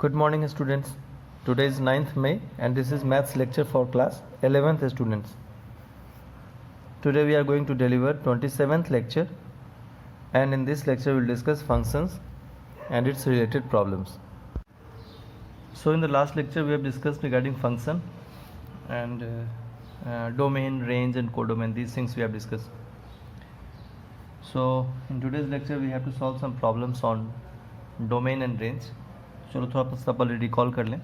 Good morning students. Today is 9th May and this is maths lecture for class 11th students. Today we are going to deliver 27th lecture and in this lecture we will discuss functions and its related problems. So in the last lecture we have discussed regarding function and domain, range and codomain. These things we have discussed. So in today's lecture we have to solve some problems on domain and range. चलो थोड़ा सा पहले recall कर लें.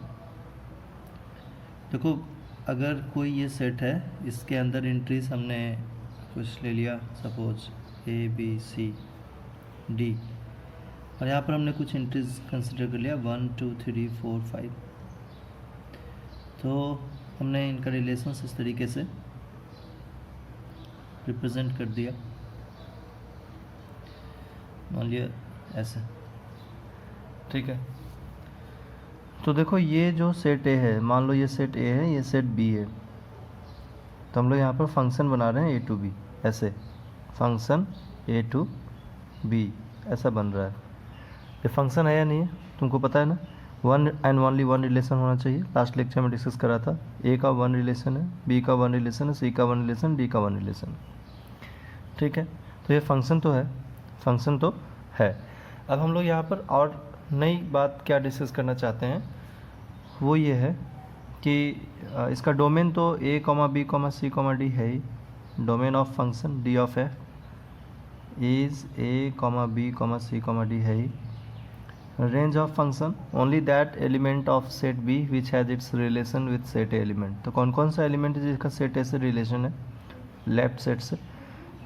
देखो, अगर कोई ये सेट है, इसके अंदर एंट्रीज हमने कुछ ले लिया, suppose A B C D, और यहाँ पर हमने कुछ एंट्रीज कंसिडर कर लिया 1 2 3 4 5. तो हमने इनका रिलेशंस इस तरीके से रिप्रेजेंट कर दिया, मान लिया ऐसे. ठीक है, तो देखो ये जो सेट ए है, मान लो ये सेट ए है, ये सेट बी है, तो हम लोग यहाँ पर फंक्शन बना रहे हैं ए टू बी. ऐसे फंक्शन ए टू बी ऐसा बन रहा है. ये फंक्शन है या नहीं है तुमको पता है ना. One and only one relation होना चाहिए. लास्ट लेक्चर में डिस्कस करा था. ए का वन रिलेशन है, बी का वन रिलेशन है, सी का वन रिलेशन, डी का वन रिलेशन. ठीक है, तो ये फंक्शन तो है, फंक्शन तो है. अब हम लोग यहाँ पर और नई बात क्या डिस्कस करना चाहते हैं, वो ये है कि इसका डोमेन तो A comma B comma C comma D है ही. Domain of function D of F is A comma B comma C comma D है ही. Range of function only that element of set B which has its relation with set A element. तो कौन कौन सा element है जिसका set ए से relation है, लेफ्ट सेट से.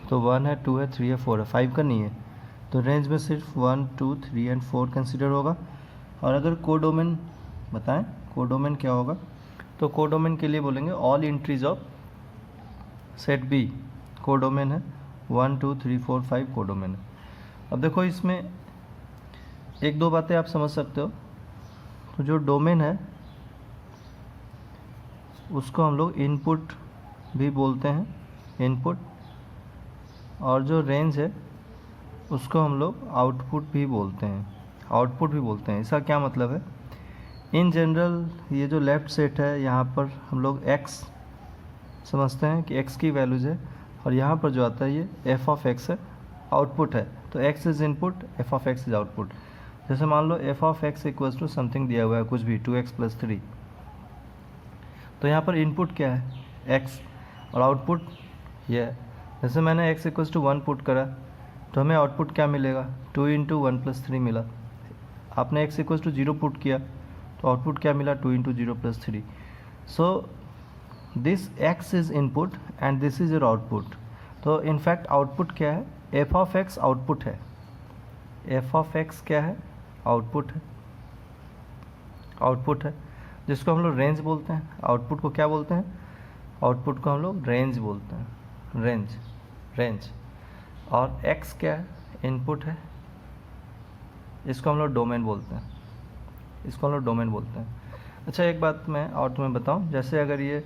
तो 1 है, 2 है, 3 है, 4 है, 5 का नहीं है. तो रेंज में सिर्फ 1 2 3 एंड 4 कंसिडर होगा. और अगर कोडोमेन बताएं, कोडोमेन क्या होगा, तो कोडोमेन के लिए बोलेंगे all entries of set B codomain है. 1 2 3 4 5 कोडोमेन है. अब देखो इसमें एक दो बातें आप समझ सकते हो. तो जो डोमेन है उसको हम लोग इनपुट भी बोलते हैं, इनपुट. और जो रेंज है उसको हम लोग आउटपुट भी बोलते हैं, आउटपुट भी बोलते हैं. इसका क्या मतलब है, इन जनरल ये जो लेफ़्ट सेट है यहाँ पर हम लोग x समझते हैं कि x की वैल्यूज़ है, और यहाँ पर जो आता है ये f ऑफ x है, आउटपुट है. तो x is input, f of x is output. जैसे मान लो f of x equals to something दिया हुआ है, कुछ भी 2x + 3. तो यहाँ पर इनपुट क्या है x और आउटपुट ये है. जैसे मैंने x इक्वल्स टू 1 पुट करा तो हमें आउटपुट क्या मिलेगा, 2 × 1 + 3 मिला. आपने x इक्वल्स टू 0 पुट किया तो आउटपुट क्या मिला, 2 × 0 + 3. So this x is input and this is your output. तो इनफैक्ट आउटपुट क्या है, f ऑफ x आउटपुट है. f ऑफ x क्या है, आउटपुट है, आउटपुट है, जिसको हम लोग रेंज बोलते हैं. आउटपुट को क्या बोलते हैं, आउटपुट को हम लोग रेंज बोलते हैं, रेंज, रेंज. और x क्या है, इनपुट है, इसको हम लोग डोमेन बोलते हैं, इसको हम लोग डोमेन बोलते हैं. अच्छा, एक बात मैं और तुम्हें बताऊं, जैसे अगर ये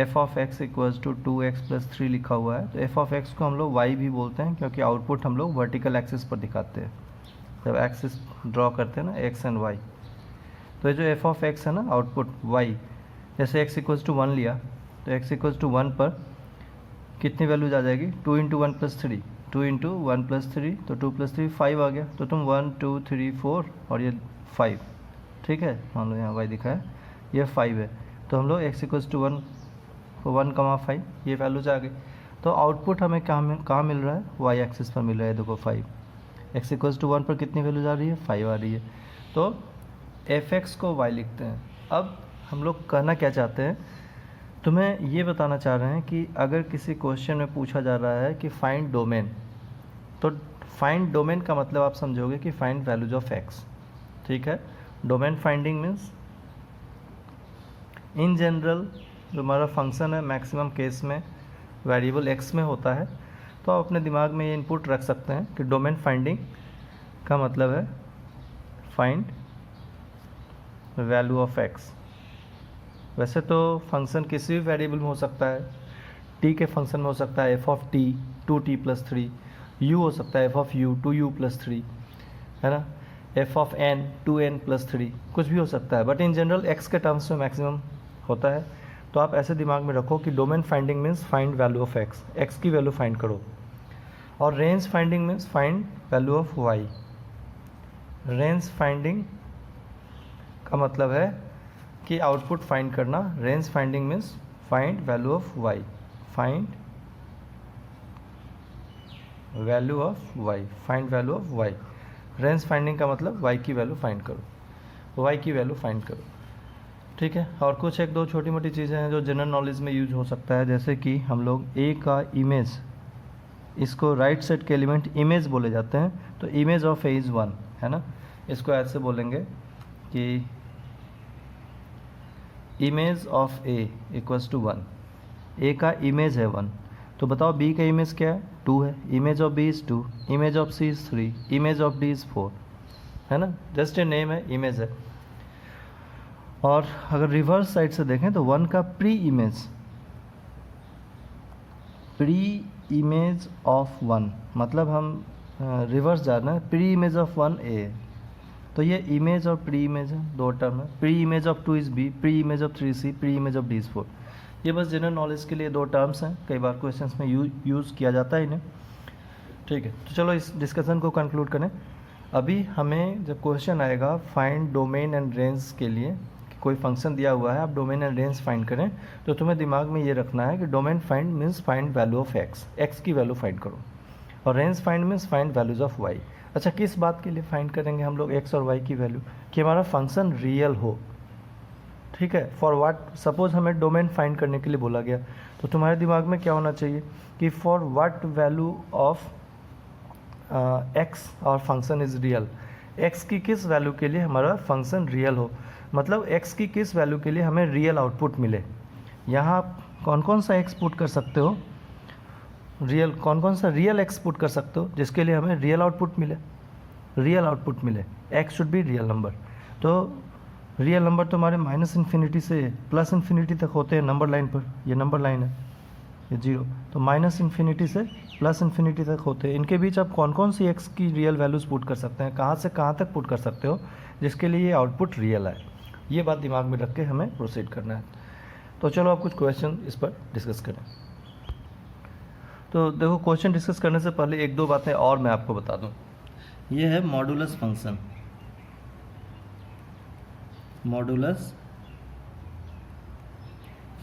f of x equals to 2x + 3 लिखा हुआ है, तो f ऑफ x को हम लोग y भी बोलते हैं, क्योंकि आउटपुट हम लोग वर्टिकल एक्सिस पर दिखाते हैं. जब एक्सिस ड्रॉ करते हैं ना, x एंड y, तो ये जो f ऑफ x है ना, आउटपुट y, जैसे x इक्वल्स टू 1 लिया तो x इक्वल्स टू 1 पर कितनी वैल्यूज आ जाएगी, 2 × 1 + 3, 2 × 1 + 3, तो 2 + 3 5 आ गया. तो तुम 1 2 3 4 और ये 5. ठीक है, मान लो यहाँ y दिखा है, ये 5 है. तो हम लोग x इक्वल्स टू 1 1,5 ये वैल्यूज आ गई. तो आउटपुट हमें कहाँ मिल रहा है, y एक्सिस पर मिल रहा है. देखो 5, x इक्वल्स टू 1 पर कितनी वैल्यूज आ रही है, 5 आ रही है. तो f(x) को y लिखते हैं. अब हम लोग कहना क्या चाहते हैं, तुम्हें ये बताना चाह रहे हैं कि अगर किसी क्वेश्चन में पूछा जा रहा है कि फाइंड डोमेन, तो फाइंड डोमेन का मतलब आप समझोगे कि फाइंड वैल्यूज ऑफ x. ठीक है, domain finding means in general जो हमारा फंक्शन है मैक्सिमम केस में वेरिएबल x में होता है. तो आप अपने दिमाग में ये इनपुट रख सकते हैं कि डोमेन फाइंडिंग का मतलब है फाइंड वैल्यू ऑफ x. वैसे तो फंक्शन किसी भी वेरिएबल में हो सकता है. t के फंक्शन में हो सकता है f of t 2t + 3, u हो सकता है f ऑफ u 2u + 3, है ना. एफ ऑफ एन 2n+3 कुछ भी हो सकता है, बट इन जनरल एक्स के टर्म्स में मैक्सिमम होता है। तो आप ऐसे दिमाग में रखो कि domain finding means find value of x, x की वैल्यू फाइंड करो, और range finding means find value of y. Range finding का मतलब है कि आउटपुट फाइंड करना, range finding means find value of y, find value of y, find value of y. Range finding का मतलब वाई की वैल्यू फाइंड करो, Y की वैल्यू फाइंड करो, ठीक है। और कुछ एक दो छोटी मोटी चीज़ें हैं जो जनरल नॉलेज में यूज हो सकता है, जैसे कि हम लोग ए का इमेज, इसको राइट सेट के एलिमेंट इमेज बोले जाते हैं, तो इमेज ऑफ ए इज़ 1 है ना। इसको ऐसे बोलेंगे कि image of A equals to 1, A का इमेज है 1, तो बताओ बी का इमेज क्या है, 2 है, image of B is 2, image of C is 3, image of D is 4, है ना, जस्ट ए नेम है, इमेज है। और अगर रिवर्स साइड से देखें तो 1 का प्री इमेज ऑफ 1, मतलब हम रिवर्स जा रहे हैं, प्री इमेज ऑफ 1 ए, तो ये इमेज और प्री इमेज है, दो टर्म है। Pre image of 2 is B, pre image of 3 C, pre image of D is 4। ये बस जनरल नॉलेज के लिए दो टर्म्स हैं, कई बार क्वेश्चंस में यूज़ किया जाता है इन्हें, ठीक है। तो चलो इस डिस्कशन को कंक्लूड करें। अभी हमें जब क्वेश्चन आएगा फाइंड डोमेन एंड रेंज के लिए, कोई फंक्शन दिया हुआ है, आप डोमेन एंड रेंज फाइंड करें, तो तुम्हें दिमाग में ये रखना है कि domain find means find value of x, x की वैल्यू फाइंड करो, और range find means find values of y. अच्छा, किस बात के लिए फाइंड करेंगे हम लोग एक्स और वाई की वैल्यू, कि हमारा फंक्शन रियल हो, ठीक है। फॉर व्हाट, सपोज हमें डोमेन फाइंड करने के लिए बोला गया, तो तुम्हारे दिमाग में क्या होना चाहिए कि for what value of x और फंक्शन इज़ रियल, एक्स की किस वैल्यू के लिए हमारा फंक्शन रियल हो, मतलब एक्स की किस वैल्यू के लिए हमें रियल आउटपुट मिले। यहाँ आप कौन कौन सा एक्स पुट कर सकते हो, रियल, कौन कौन सा रियल एक्स पुट कर सकते हो जिसके लिए हमें रियल आउटपुट मिले, रियल आउटपुट मिले, x should be real number. तो रियल नंबर तो हमारे -∞ से +∞ तक होते हैं नंबर लाइन पर, ये नंबर लाइन है, ये 0, तो -∞ से +∞ तक होते हैं। इनके बीच आप कौन कौन सी एक्स की रियल वैल्यूज़ पुट कर सकते हैं, कहाँ से कहाँ तक पुट कर सकते हो जिसके लिए ये आउटपुट रियल आए, ये बात दिमाग में रख के हमें प्रोसीड करना है। तो चलो आप कुछ क्वेश्चन इस पर डिस्कस करें। तो देखो, क्वेश्चन डिस्कस करने से पहले एक दो बातें और मैं आपको बता दूं। ये है मॉडुलस फंक्शन, मॉडुलस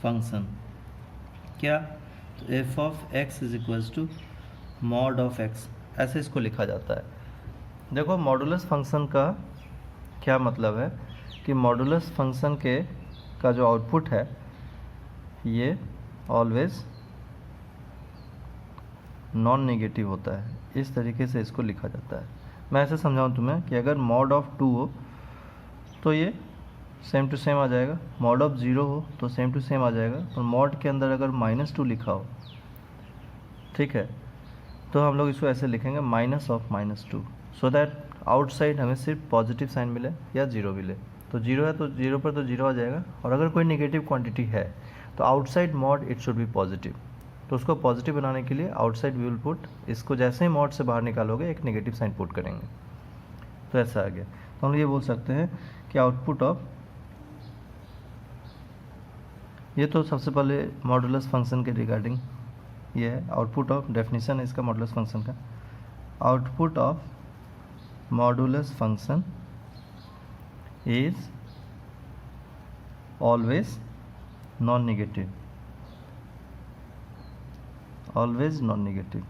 फंक्शन क्या, तो f of x is equals to mod of x, ऐसे इसको लिखा जाता है। देखो, मॉडुलस फंक्शन का क्या मतलब है कि मॉडुलस फंक्शन के का जो आउटपुट है ये ऑलवेज नॉन नेगेटिव होता है, इस तरीके से इसको लिखा जाता है। मैं ऐसे समझाऊं तुम्हें कि अगर मॉड ऑफ 2 हो तो ये सेम टू सेम आ जाएगा, मॉड ऑफ 0 हो तो सेम टू सेम आ जाएगा, और मॉड के अंदर अगर -2 लिखा हो, ठीक है, तो हम लोग इसको ऐसे लिखेंगे -2, सो दैट आउटसाइड हमें सिर्फ पॉजिटिव साइन मिले या 0 मिले। तो 0 है तो 0 पर तो 0 आ जाएगा, और अगर कोई नेगेटिव क्वांटिटी है तो outside mod it should be positive, तो उसको पॉजिटिव बनाने के लिए आउटसाइड वी विल पुट, इसको जैसे ही मॉड से बाहर निकालोगे एक नेगेटिव साइन पुट करेंगे, तो ऐसा आ गया। तो हम ये बोल सकते हैं कि आउटपुट ऑफ, ये तो सबसे पहले मॉडुलस फंक्शन के रिगार्डिंग ये है, आउटपुट ऑफ डेफिनेशन है इसका मॉडुलस फंक्शन का, output of modulus function is always non negative, always non negative.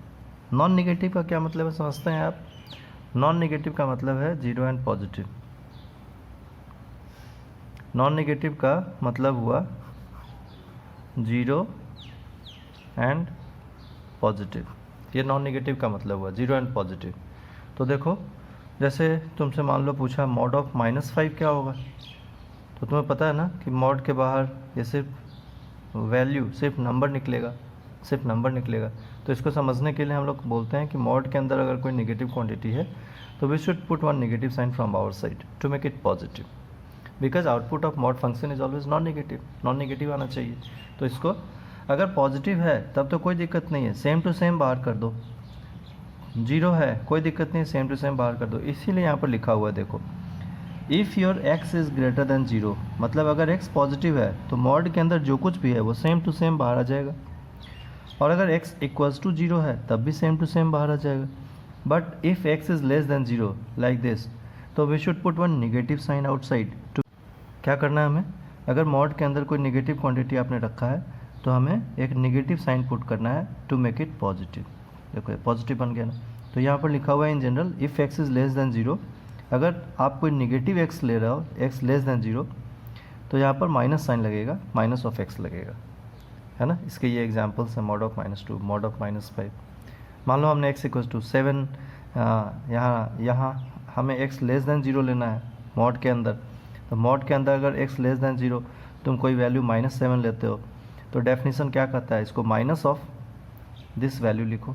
Non negative का क्या मतलब है समझते हैं आप, नॉन नेगेटिव का मतलब है 0 एंड पॉजिटिव, नॉन नेगेटिव का मतलब हुआ 0 एंड पॉजिटिव, ये नॉन नेगेटिव का मतलब हुआ 0 एंड पॉजिटिव। तो देखो, जैसे तुमसे मान लो पूछा मॉड ऑफ -5 क्या होगा, तो तुम्हें पता है ना कि मॉड के बाहर ये सिर्फ वैल्यू, सिर्फ नंबर निकलेगा, सिर्फ नंबर निकलेगा। तो इसको समझने के लिए हम लोग बोलते हैं कि मॉड के अंदर अगर कोई नेगेटिव क्वांटिटी है तो we should put one negative sign from our side to make it positive, because output of mod function is always non negative, non negative आना चाहिए। तो इसको अगर पॉजिटिव है तब तो कोई दिक्कत नहीं है, सेम टू सेम बाहर कर दो, जीरो है, कोई दिक्कत नहीं, सेम टू सेम बाहर कर दो। इसीलिए यहाँ पर लिखा हुआ है देखो, if your x is greater than zero, मतलब अगर x पॉजिटिव है तो मॉड के अंदर जो कुछ भी है वो सेम टू सेम बाहर आ जाएगा, और अगर x इक्वल्स टू जीरो है तब भी सेम टू सेम बाहर आ जाएगा। But if x is less than zero like this, तो we should put one negative sign outside too. क्या करना है हमें, अगर मॉड के अंदर कोई नेगेटिव क्वांटिटी आपने रखा है तो हमें एक नेगेटिव साइन पुट करना है टू मेक इट पॉजिटिव। देखो ये पॉजिटिव बन गया ना। तो यहाँ पर लिखा हुआ है in general, if x is less than zero, अगर आप कोई नेगेटिव x ले रहे हो, x लेस देन जीरो, तो यहाँ पर माइनस साइन लगेगा, माइनस ऑफ x लगेगा, है ना। इसके ये एग्जांपल्स हैं, मॉड ऑफ -2, मॉड ऑफ -5। मान लो हमने x इक्वल टू 7, यहाँ हमें x लेस देन जीरो लेना है मॉड के अंदर। तो मॉड के अंदर अगर x लेस देन जीरो तुम कोई वैल्यू -7 लेते हो, तो डेफिनेशन क्या कहता है, इसको माइनस ऑफ दिस वैल्यू लिखो,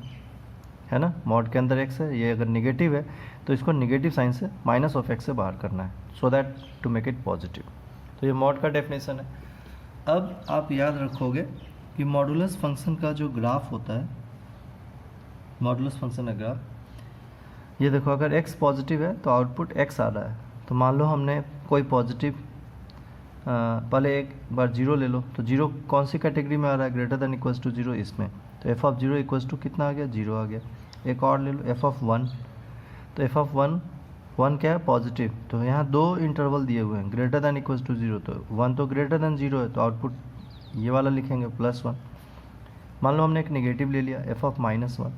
है ना। मॉड के अंदर x है, ये अगर नेगेटिव है तो इसको नेगेटिव साइन से माइनस ऑफ x से बाहर करना है, so that to make it positive. तो ये मॉड का डेफिनेशन है। अब आप याद रखोगे कि मॉडुलस फंक्शन का जो ग्राफ होता है, मॉडुलस फंक्शन का ग्राफ, ये देखो अगर x पॉजिटिव है तो आउटपुट x आ रहा है। तो मान लो हमने कोई पॉजिटिव, पहले एक बार जीरो ले लो, तो जीरो कौन सी कैटेगरी में आ रहा है, greater than equals to zero, इसमें। तो f of zero equals to कितना आ गया, जीरो आ गया। एक और ले लो, एफ ऑफ वन, तो एफ ऑफ वन क्या है, पॉजिटिव। तो यहाँ दो इंटरवल दिए हुए हैं, greater than equals to zero, तो वन तो ग्रेटर देन जीरो है, तो आउटपुट ये वाला लिखेंगे +1। मान लो हमने एक नेगेटिव ले लिया, एफ ऑफ -1,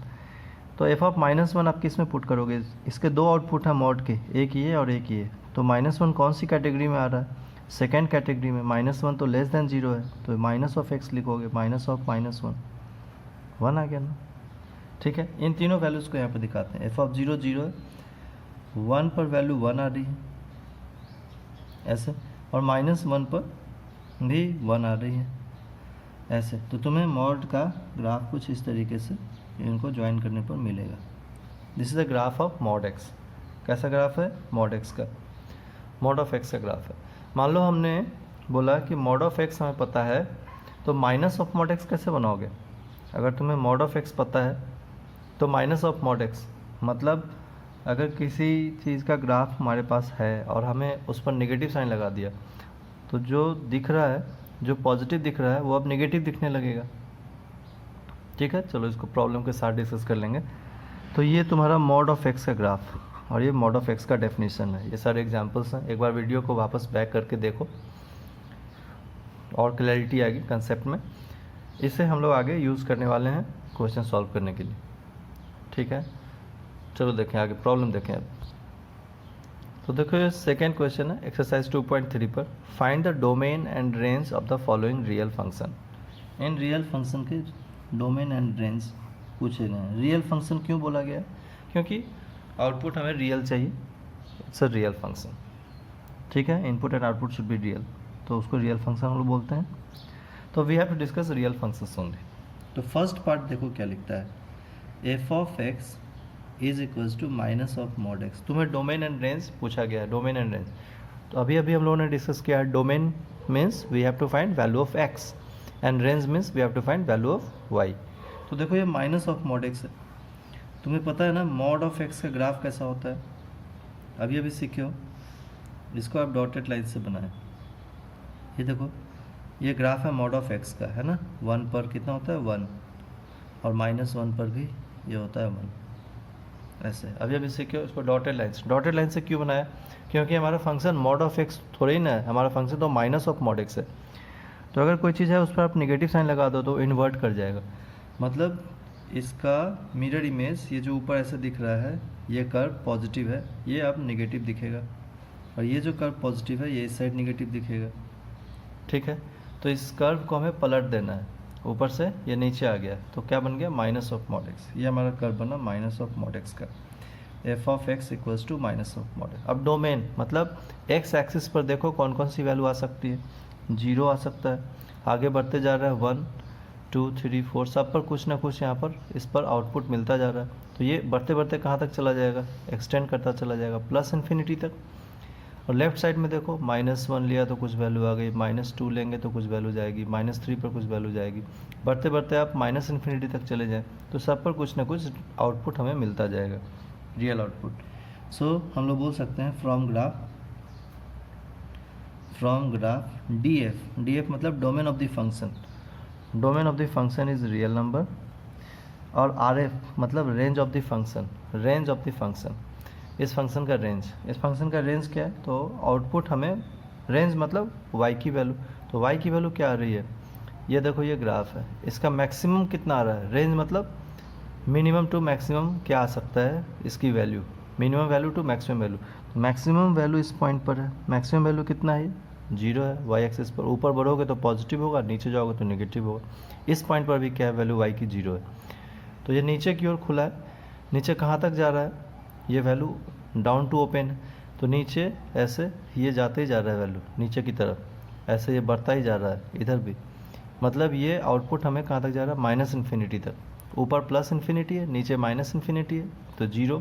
तो एफ ऑफ -1 आप किस में पुट करोगे, इसके दो आउटपुट हैं मॉड के, एक ये और एक ये। तो -1 कौन सी कैटेगरी में आ रहा है, सेकेंड कैटेगरी में। -1 तो लेस देन जीरो है, तो माइनस ऑफ x लिखोगे, माइनस ऑफ -1, 1 आ गया ना। ठीक है, इन तीनों वैल्यूज़ को यहाँ पर दिखाते हैं। एफ ऑफ जीरो है, 1 पर वैल्यू 1 आ रही है ऐसे, और -1 पर भी 1 आ रही है ऐसे। तो तुम्हें मॉड का ग्राफ कुछ इस तरीके से इनको ज्वाइन करने पर मिलेगा। This is the graph of mod x। कैसा ग्राफ है, मॉड x का, मॉड ऑफ x का ग्राफ है। मान लो हमने बोला कि मॉड ऑफ x हमें पता है, तो माइनस ऑफ मॉड x कैसे बनाओगे। अगर तुम्हें मॉड ऑफ x पता है तो माइनस ऑफ मॉड x, मतलब अगर किसी चीज़ का ग्राफ हमारे पास है और हमें उस पर नेगेटिव साइन लगा दिया, तो जो दिख रहा है, जो पॉजिटिव दिख रहा है वो अब नेगेटिव दिखने लगेगा। ठीक है, चलो इसको प्रॉब्लम के साथ डिस्कस कर लेंगे। तो ये तुम्हारा मॉड ऑफ x का ग्राफ, और ये मॉड ऑफ x का डेफिनेशन है। ये सारे एग्जांपल्स हैं, एक बार वीडियो को वापस बैक करके देखो और क्लैरिटी आएगी कंसेप्ट में। इसे हम लोग आगे यूज़ करने वाले हैं क्वेश्चन सॉल्व करने के लिए। ठीक है, चलो देखें आगे, प्रॉब्लम देखें अब। तो देखो ये सेकेंड क्वेश्चन है एक्सरसाइज 2.3 पर, find the domain and range of the following real function. In real function के डोमेन एंड रेंज पूछे गए हैं। रियल फंक्शन क्यों बोला गया है, क्योंकि आउटपुट हमें रियल चाहिए, इट्स अ रियल फंक्शन। ठीक है, input and output should be real, तो उसको रियल फंक्शन हम लोग बोलते हैं। तो we have to discuss real functions only. तो फर्स्ट पार्ट देखो क्या लिखता है, f of x is equals to minus of mod x. तुम्हें डोमेन एंड रेंज पूछा गया है, डोमेन एंड रेंज। तो अभी हम लोगों ने डिस्कस किया है, domain means we have to find value of x and range means we have to find value of y. तो देखो ये माइनस ऑफ मॉड एक्स है, तुम्हें पता है ना मॉड ऑफ एक्स का ग्राफ कैसा होता है, अभी सीखे हो। इसको आप डॉटेड लाइन से बनाएं। ये देखो ये ग्राफ है मॉड ऑफ एक्स का, है ना। 1 पर कितना होता है 1, और -1 पर भी ये होता है 1 ऐसे। अभी सीखे हो इसको डॉटेड लाइन से क्यों बनाया, क्योंकि हमारा फंक्शन मॉड ऑफ एक्स थोड़ा ही ना है, हमारा फंक्शन तो माइनस ऑफ मॉड एक्स है। तो अगर कोई चीज़ है उस पर आप नेगेटिव साइन लगा दो तो इन्वर्ट कर जाएगा, मतलब इसका मिरर इमेज, ये जो ऊपर ऐसा दिख रहा है ये कर्व पॉजिटिव है, ये अब नेगेटिव दिखेगा, और ये जो कर्व पॉजिटिव है ये इस साइड नेगेटिव दिखेगा। ठीक है, तो इस कर्व को हमें पलट देना है, ऊपर से ये नीचे आ गया, तो क्या बन गया माइनस ऑफ मॉड एक्स। ये हमारा कर्व बना माइनस ऑफ मॉड एक्स का, f of x equals to minus of mod x. अब डोमेन मतलब एक्स एक्सिस पर देखो कौन कौन सी वैल्यू आ सकती है, 0 आ सकता है, आगे बढ़ते जा रहा है 1 2 3 4, सब पर कुछ ना कुछ यहाँ पर इस पर आउटपुट मिलता जा रहा है। तो ये बढ़ते बढ़ते कहाँ तक चला जाएगा, एक्सटेंड करता चला जाएगा प्लस इन्फिनिटी तक। और लेफ्ट साइड में देखो -1 लिया तो कुछ वैल्यू आ गई, -2 लेंगे तो कुछ वैल्यू जाएगी, -3 पर कुछ वैल्यू जाएगी, बढ़ते बढ़ते आप -इन्फिनिटी तक चले जाएँ तो सब पर कुछ ना कुछ आउटपुट हमें मिलता जाएगा, रियल आउटपुट। सो हम लोग बोल सकते हैं फ्रॉम ग्राफ DF मतलब domain of the function, domain of the function is real number, और RF मतलब range of the function, range of the function, इस फंक्शन का रेंज, इस फंक्शन का रेंज क्या है, तो आउटपुट हमें रेंज मतलब y की वैल्यू, तो y की वैल्यू क्या आ रही है, ये देखो ये ग्राफ है, इसका मैक्सिमम कितना आ रहा है, रेंज मतलब मिनिमम टू मैक्सिमम क्या आ सकता है इसकी value, minimum value to maximum value, तो मैक्सिमम वैल्यू इस पॉइंट पर है, मैक्सिमम वैल्यू कितना है, 0 है, y एक्सिस पर, ऊपर बढ़ोगे तो पॉजिटिव होगा, नीचे जाओगे तो नेगेटिव होगा, इस पॉइंट पर भी क्या है, वैल्यू y की 0 है, तो ये नीचे की ओर खुला है, नीचे कहाँ तक जा रहा है, ये वैल्यू डाउन टू ओपन है, तो नीचे ऐसे ये जाते ही जा रहा है वैल्यू नीचे की तरफ, ऐसे ये बढ़ता ही जा रहा है इधर भी, मतलब ये आउटपुट हमें कहाँ तक जा रहा है, -इन्फिनिटी तक, ऊपर +इन्फिनिटी है, नीचे -इन्फिनिटी है, तो 0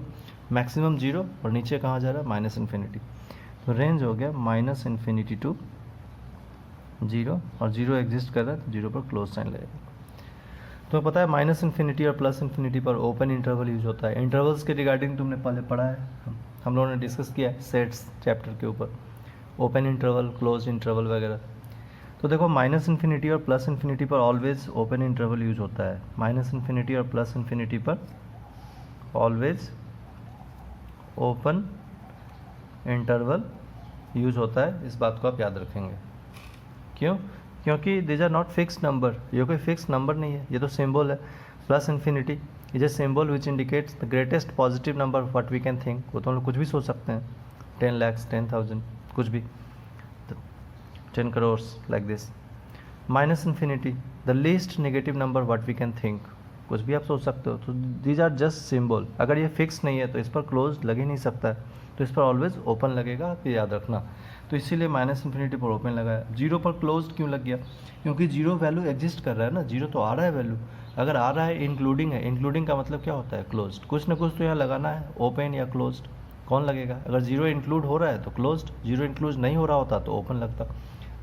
मैक्सिमम 0, और नीचे कहाँ जा रहा है, -इन्फिनिटी, तो रेंज हो गया -इन्फिनिटी टू 0, और 0 एग्जिस्ट कर रहा है तो 0 पर क्लोज साइन लगेगा। तो पता है -इन्फिनिटी और +इन्फिनिटी पर ओपन इंटरवल यूज होता है, इंटरवल्स के रिगार्डिंग तुमने पहले पढ़ा है, हम लोगों ने डिस्कस किया है सेट्स चैप्टर के ऊपर, ओपन इंटरवल, क्लोज इंटरवल वगैरह। तो देखो -इन्फिनिटी और +इन्फिनिटी पर ऑलवेज ओपन इंटरवल यूज होता है, -इन्फिनिटी और +इन्फिनिटी पर ऑलवेज ओपन इंटरवल यूज होता है, इस बात को आप याद रखेंगे। क्यों? क्योंकि these are not fix number, ये कोई फिक्स नंबर नहीं है, ये तो सिंबल है, +infinity is a symbol which indicates the greatest positive number what we can think, वो तो हम लोग कुछ भी सोच सकते हैं, 10 लाख, 10,000, कुछ भी, 10 crore like this. -Infinity the least negative number what we can think, कुछ भी आप सोच सकते हो, तो दीज आर जस्ट सिंबल, अगर ये फिक्स नहीं है तो इस पर क्लोज लग ही नहीं सकता है, तो इस पर ऑलवेज ओपन लगेगा, आप ये याद रखना, तो इसीलिए -इन्फिनिटी पर ओपन लगाया। 0 पर क्लोज क्यों लग गया, क्योंकि 0 वैल्यू एग्जिस्ट कर रहा है ना, 0 तो आ रहा है वैल्यू, अगर आ रहा है इंक्लूडिंग है, इंक्लूडिंग का मतलब क्या होता है, क्लोज्ड, कुछ ना कुछ तो यहाँ लगाना है, ओपन या क्लोज्ड, कौन लगेगा, अगर 0 इंक्लूड हो रहा है तो क्लोज्ड, 0 इंक्लूड नहीं हो रहा होता तो ओपन लगता,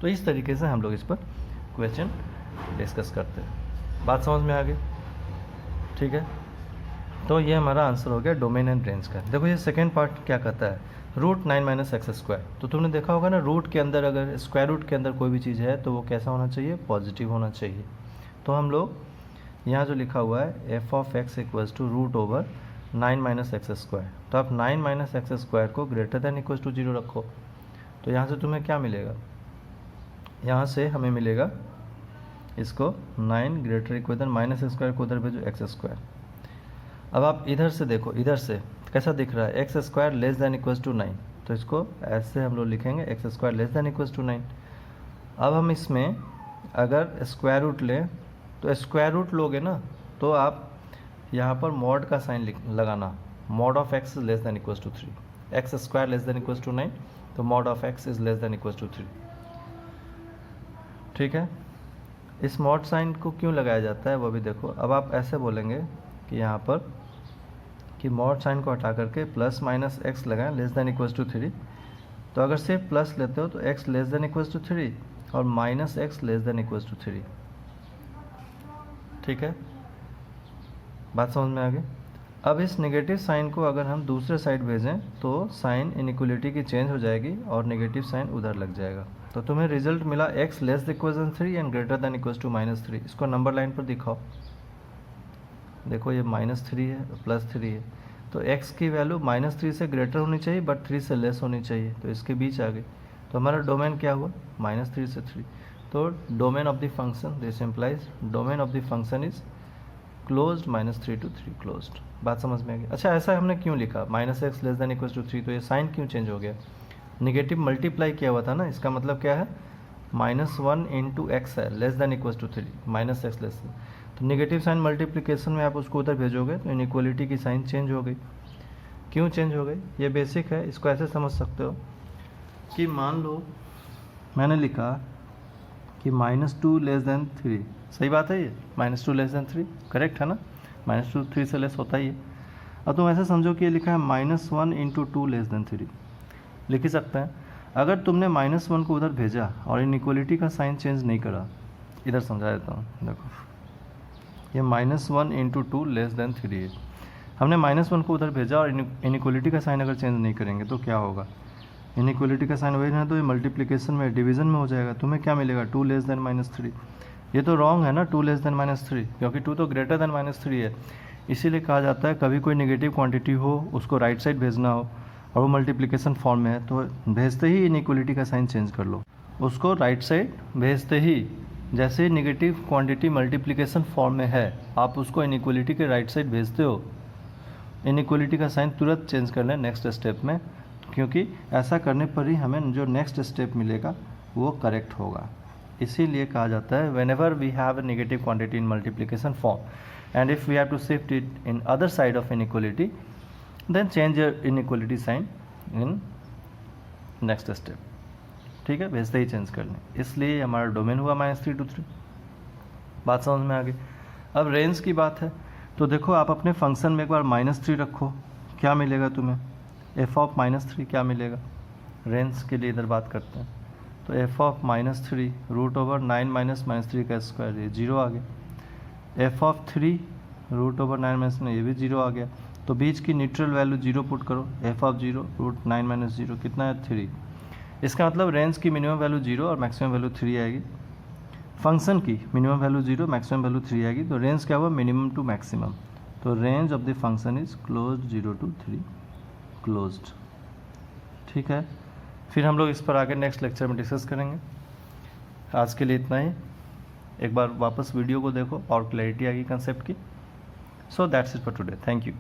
तो इस तरीके से हम लोग इस पर क्वेश्चन डिस्कस करते हैं, बात समझ में आ गई, ठीक है। तो ये हमारा आंसर हो गया डोमेन एंड रेंज का। देखो ये सेकेंड पार्ट क्या कहता है, √9 - x², तो तुमने देखा होगा ना, रूट के अंदर अगर स्क्वायर रूट के अंदर कोई भी चीज़ है तो वो कैसा होना चाहिए, पॉजिटिव होना चाहिए, तो हम लोग यहाँ जो लिखा हुआ है f(x) √ 9 - x², तो आप 9 - x² को >= 0 रखो, तो यहाँ से तुम्हें क्या मिलेगा, यहाँ से हमें मिलेगा इसको 9 > -x² को उधर भेजो x²। अब आप इधर से देखो, इधर से कैसा दिख रहा है, x² <= 9, तो इसको ऐसे हम लोग लिखेंगे x² <= 9। अब हम इसमें अगर स्क्वायर रूट लें, तो स्क्वायर रूट लोगे ना तो आप यहाँ पर मॉड का साइन लगाना, मॉड ऑफ x <= 3, x² <= 9, तो मॉड ऑफ x <= 3, ठीक है। इस मॉड साइन को क्यों लगाया जाता है वो भी देखो, अब आप ऐसे बोलेंगे कि यहाँ पर कि मॉड साइन को हटा करके +- x लगाएं <= 3, तो अगर सिर्फ प्लस लेते हो तो x <= 3 और -x <= 3, ठीक है, बात समझ में आ गई। अब इस नेगेटिव साइन को अगर हम दूसरे साइड भेजें तो साइन इनइक्वलिटी की चेंज हो जाएगी और नेगेटिव साइन उधर लग जाएगा, तो तुम्हें रिजल्ट मिला x <= 3 एंड > -3, इसको नंबर लाइन पर दिखाओ, देखो ये -3 है +3 है, तो x की वैल्यू -3 से ग्रेटर होनी चाहिए बट 3 से लेस होनी चाहिए, तो इसके बीच आ गई, तो हमारा डोमेन क्या हुआ, -3 से 3, तो domain of the function, this implies domain of the function is closed -3 to 3 closed, बात समझ में आ गई। अच्छा ऐसा हमने क्यों लिखा, -x <= 3, तो ये साइन क्यों चेंज हो गया, निगेटिव मल्टीप्लाई किया हुआ था ना, इसका मतलब क्या है, -1 × x है <= 3, -x <, तो नेगेटिव साइन मल्टीप्लिकेशन में आप उसको उधर भेजोगे तो इनइक्वलिटी की साइन चेंज हो गई, क्यों चेंज हो गई, ये बेसिक है, इसको ऐसे समझ सकते हो कि मान लो मैंने लिखा कि -2 < 3, सही बात है ये, -2 < 3 करेक्ट है ना, -2 3 से लेस होता ही है। अब तुम ऐसे समझो कि ये लिखा है -1 × 2 < 3, लिख ही सकते हैं, अगर तुमने -1 को उधर भेजा और इनइक्वलिटी का साइन चेंज नहीं करा, इधर समझा देता हूँ, देखो ये -1 × 2 < 3 है। हमने -1 को उधर भेजा और इनइक्वलिटी का साइन अगर चेंज नहीं करेंगे तो क्या होगा, इनइक्वलिटी का साइन वही ना, तो ये मल्टीप्लिकेशन में डिवीजन में हो जाएगा। तुम्हें क्या मिलेगा, 2 < -3। ये तो रॉन्ग है ना, 2 < -3, क्योंकि 2 तो ग्रेटर देन -3 है। इसीलिए कहा जाता है कभी कोई नेगेटिव क्वांटिटी हो, उसको राइट साइड भेजना हो और वो मल्टीप्लिकेशन फॉर्म में है, तो भेजते ही इनइक्वलिटी का साइन चेंज कर लो। उसको राइट साइड भेजते ही, जैसे ही नेगेटिव क्वांटिटी मल्टीप्लिकेशन फॉर्म में है, आप उसको इनइक्वलिटी के राइट साइड भेजते हो, इनइक्वलिटी का साइन तुरंत चेंज कर लें नेक्स्ट स्टेप में, क्योंकि ऐसा करने पर ही हमें जो नेक्स्ट स्टेप मिलेगा वो करेक्ट होगा। इसीलिए कहा जाता है whenever we have a negative quantity in multiplication form and if we have to shift it in other side of inequality, then change your inequality sign in next step। ठीक है, भेजते ही चेंज कर लें। इसलिए हमारा डोमेन हुआ -3 to 3। बात समझ में आ गई। अब रेंज की बात है, तो देखो आप अपने फंक्शन में एक बार -3 रखो, क्या मिलेगा तुम्हें, f ऑफ -3 क्या मिलेगा। रेंज के लिए इधर बात करते हैं, तो f ऑफ -3 √9 -3 का स्क्वायर, ये 0 आ गया। f ऑफ 3 √9 ये भी 0 आ गया। तो बीच की न्यूट्रल वैल्यू 0 पुट करो, f ऑफ 0 √9 - 0 कितना है, 3। इसका मतलब रेंज की मिनिमम वैल्यू 0 और मैक्सिमम वैल्यू 3 आएगी। फंक्शन की मिनिमम वैल्यू 0, मैक्सिमम वैल्यू 3 आएगी। तो रेंज क्या हुआ, मिनिमम टू मैक्सिमम। तो range of the function is closed 0 to 3 closed. ठीक है, फिर हम लोग इस पर आगे नेक्स्ट लेक्चर में डिस्कस करेंगे। आज के लिए इतना ही। एक बार वापस वीडियो को देखो और क्लैरिटी आएगी कंसेप्ट की। So that's it for today, thank you.